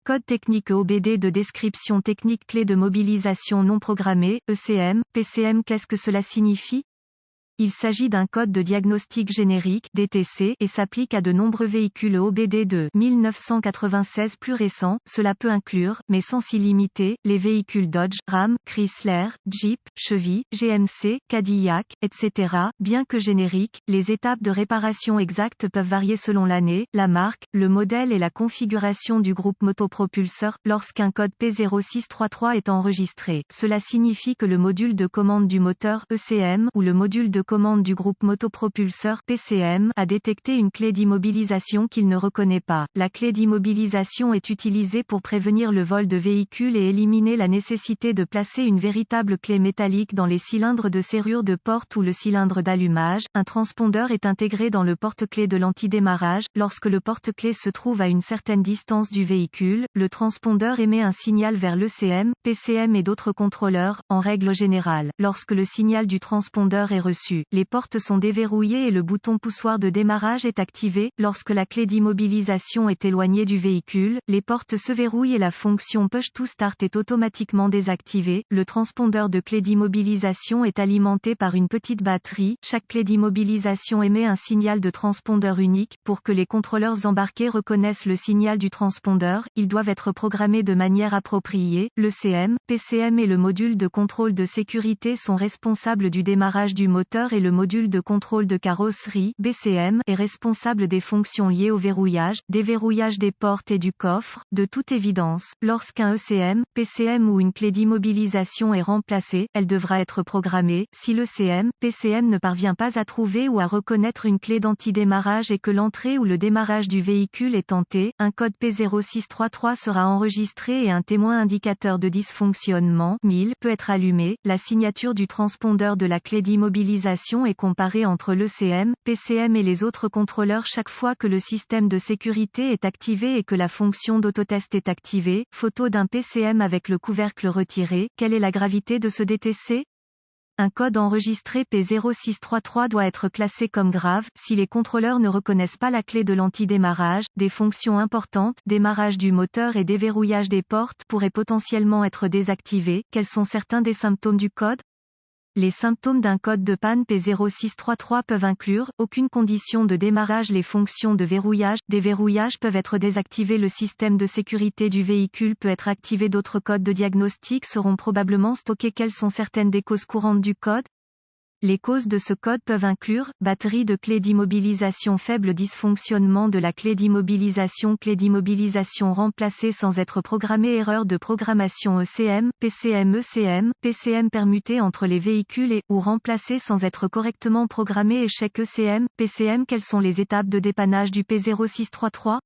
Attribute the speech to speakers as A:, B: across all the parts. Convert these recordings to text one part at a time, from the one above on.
A: Code technique EOBD de description technique clé de mobilisation non programmée, ECM, PCM. Qu'est-ce que cela signifie? Il s'agit d'un code de diagnostic générique (DTC) et s'applique à de nombreux véhicules EOBD de 1996 plus récents. Cela peut inclure, mais sans s'y limiter, les véhicules Dodge, Ram, Chrysler, Jeep, Chevy, GMC, Cadillac, etc. Bien que génériques, les étapes de réparation exactes peuvent varier selon l'année, la marque, le modèle et la configuration du groupe motopropulseur. Lorsqu'un code P0633 est enregistré, cela signifie que le module de commande du moteur ECM ou le module de commande du groupe motopropulseur PCM a détecté une clé d'immobilisation qu'il ne reconnaît pas. La clé d'immobilisation est utilisée pour prévenir le vol de véhicules et éliminer la nécessité de placer une véritable clé métallique dans les cylindres de serrure de porte ou le cylindre d'allumage. Un transpondeur est intégré dans le porte-clés de l'antidémarrage. Lorsque le porte-clés se trouve à une certaine distance du véhicule, le transpondeur émet un signal vers l'ECM, PCM et d'autres contrôleurs. En règle générale, lorsque le signal du transpondeur est reçu, les portes sont déverrouillées et le bouton poussoir de démarrage est activé. Lorsque la clé d'immobilisation est éloignée du véhicule, les portes se verrouillent et la fonction Push to Start est automatiquement désactivée. Le transpondeur de clé d'immobilisation est alimenté par une petite batterie. Chaque clé d'immobilisation émet un signal de transpondeur unique. Pour que les contrôleurs embarqués reconnaissent le signal du transpondeur, ils doivent être programmés de manière appropriée. L'ECM, PCM et le module de contrôle de sécurité sont responsables du démarrage du moteur et le module de contrôle de carrosserie, BCM, est responsable des fonctions liées au verrouillage, déverrouillage des portes et du coffre. De toute évidence, lorsqu'un ECM, PCM ou une clé d'immobilisation est remplacée, elle devra être programmée. Si l'ECM, PCM ne parvient pas à trouver ou à reconnaître une clé d'antidémarrage et que l'entrée ou le démarrage du véhicule est tenté, un code P0633 sera enregistré et un témoin indicateur de dysfonctionnement, 1000, peut être allumé. La signature du transpondeur de la clé d'immobilisation est comparée entre l'ECM, PCM et les autres contrôleurs chaque fois que le système de sécurité est activé et que la fonction d'autotest est activée. Photo d'un PCM avec le couvercle retiré. Quelle est la gravité de ce DTC? Un code enregistré P0633 doit être classé comme grave si les contrôleurs ne reconnaissent pas la clé de l'antidémarrage. Des fonctions importantes, démarrage du moteur et déverrouillage des portes, pourraient potentiellement être désactivées. Quels sont certains des symptômes du code? Les symptômes d'un code de panne P0633 peuvent inclure aucune condition de démarrage. Les fonctions de verrouillage, déverrouillage peuvent être désactivées. Le système de sécurité du véhicule peut être activé. D'autres codes de diagnostic seront probablement stockés. Quelles sont certaines des causes courantes du code? Les causes de ce code peuvent inclure batterie de clé d'immobilisation faible, dysfonctionnement de la clé d'immobilisation remplacée sans être programmée, erreur de programmation ECM, PCM permuté entre les véhicules et ou remplacée sans être correctement programmé, échec ECM, PCM. Quelles sont les étapes de dépannage du P0633?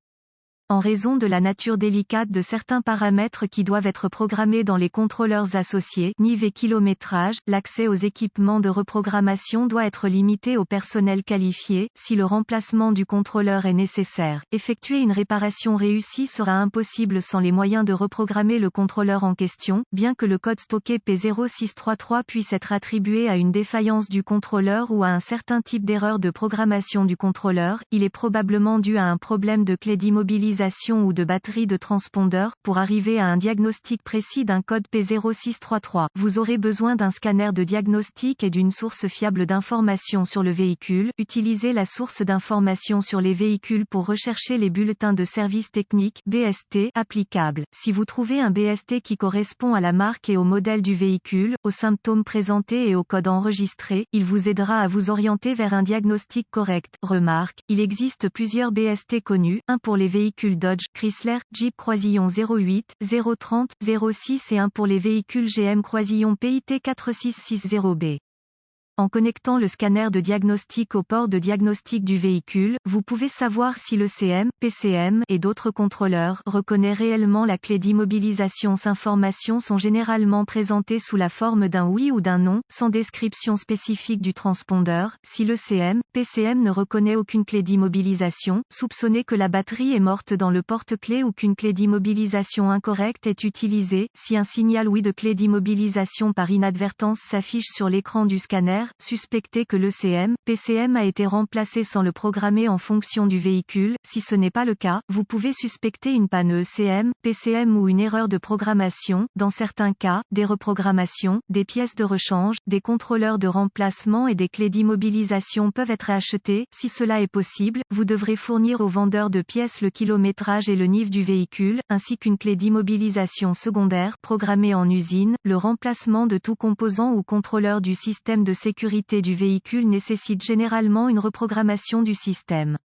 A: En raison de la nature délicate de certains paramètres qui doivent être programmés dans les contrôleurs associés, NIV et kilométrage, l'accès aux équipements de reprogrammation doit être limité au personnel qualifié. Si le remplacement du contrôleur est nécessaire, effectuer une réparation réussie sera impossible sans les moyens de reprogrammer le contrôleur en question. Bien que le code stocké P0633 puisse être attribué à une défaillance du contrôleur ou à un certain type d'erreur de programmation du contrôleur, il est probablement dû à un problème de clé d'immobilisation ou de batterie de transpondeur. Pour arriver à un diagnostic précis d'un code P0633, vous aurez besoin d'un scanner de diagnostic et d'une source fiable d'informations sur le véhicule. Utilisez la source d'informations sur les véhicules pour rechercher les bulletins de service technique (BST) applicables. Si vous trouvez un BST qui correspond à la marque et au modèle du véhicule, aux symptômes présentés et au code enregistré, il vous aidera à vous orienter vers un diagnostic correct. Remarque, il existe plusieurs BST connus, un pour les véhicules Dodge, Chrysler, Jeep Croisillon 08, 030, 06 et un pour les véhicules GM Croisillon PIT 4660B. En connectant le scanner de diagnostic au port de diagnostic du véhicule, vous pouvez savoir si l'ECM, PCM et d'autres contrôleurs reconnaissent réellement la clé d'immobilisation. Ces informations sont généralement présentées sous la forme d'un oui ou d'un non, sans description spécifique du transpondeur. Si l'ECM, PCM ne reconnaît aucune clé d'immobilisation, soupçonnez que la batterie est morte dans le porte-clés ou qu'une clé d'immobilisation incorrecte est utilisée. Si un signal oui de clé d'immobilisation par inadvertance s'affiche sur l'écran du scanner, suspectez que l'ECM, PCM a été remplacé sans le programmer en fonction du véhicule. Si ce n'est pas le cas, vous pouvez suspecter une panne ECM, PCM ou une erreur de programmation. Dans certains cas, des reprogrammations, des pièces de rechange, des contrôleurs de remplacement et des clés d'immobilisation peuvent être achetées. Si cela est possible, vous devrez fournir au vendeur de pièces le kilométrage et le NIF du véhicule, ainsi qu'une clé d'immobilisation secondaire, programmée en usine. Le remplacement de tout composant ou contrôleur du système de sécurité du véhicule nécessite généralement une reprogrammation du système.